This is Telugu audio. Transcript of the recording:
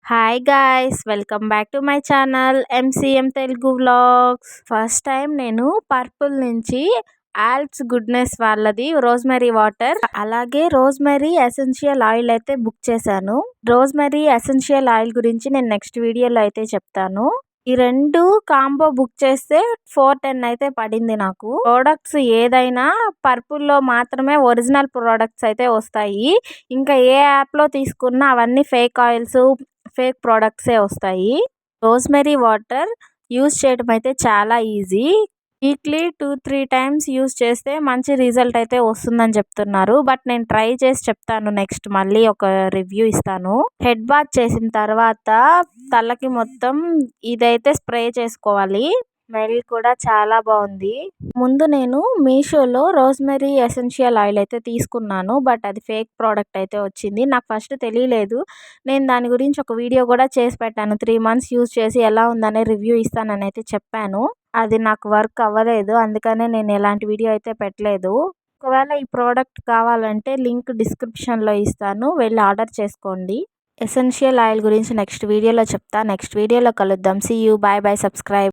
Hi guys, welcome back to my channel MCM Telugu vlogs. First time నేను పర్పుల్ నుంచి ఆల్ప్స్ గుడ్నెస్ వాళ్ళది రోజ్మెరీ వాటర్ అలాగే రోజ్మెరీ ఎసెన్షియల్ ఆయిల్ అయితే బుక్ చేశాను. రోజ్మెరీ ఎసెన్షియల్ ఆయిల్ గురించి నేను నెక్స్ట్ వీడియోలో అయితే చెప్తాను. ఈ రెండు కాంబో బుక్ చేస్తే 410 అయితే పడింది. నాకు ప్రోడక్ట్స్ ఏదైనా పర్పుల్లో మాత్రమే ఒరిజినల్ ప్రోడక్ట్స్ అయితే వస్తాయి. ఇంకా ఏ యాప్లో తీసుకున్నా అవన్నీ ఫేక్ ఆయిల్స్, ఫేక్ ప్రోడక్ట్సే వస్తాయి. రోజ్మెరీ వాటర్ యూస్ చేయడం అయితే చాలా ఈజీ. వీక్లీ 2-3 టైమ్స్ యూస్ చేస్తే మంచి రిజల్ట్ అయితే వస్తుందని చెప్తున్నారు. బట్ నేను ట్రై చేసి చెప్తాను, నెక్స్ట్ మళ్ళీ ఒక రివ్యూ ఇస్తాను. హెడ్ బాత్ చేసిన తర్వాత తలకి మొత్తం ఇదైతే స్ప్రే చేసుకోవాలి. స్మెల్ కూడా చాలా బాగుంది. ముందు నేను మీషోలో రోజ్మెరీ ఎసెన్షియల్ ఆయిల్ అయితే తీసుకున్నాను. బట్ అది ఫేక్ ప్రోడక్ట్ అయితే వచ్చింది. నాకు ఫస్ట్ తెలియలేదు. నేను దాని గురించి ఒక వీడియో కూడా చేసి పెట్టాను. 3 మంత్స్ యూజ్ చేసి ఎలా ఉందనే రివ్యూ ఇస్తానని అయితే చెప్పాను. అది నాకు వర్క్ అవ్వలేదు, అందుకనే నేను ఎలాంటి వీడియో అయితే పెట్టలేదు. ఒకవేళ ఈ ప్రోడక్ట్ కావాలంటే లింక్ డిస్క్రిప్షన్లో ఇస్తాను, వెళ్ళి ఆర్డర్ చేసుకోండి. ఎసెన్షియల్ ఆయిల్ గురించి నెక్స్ట్ వీడియోలో చెప్తా. నెక్స్ట్ వీడియోలో కలుద్దాం. See you, bye bye, subscribe.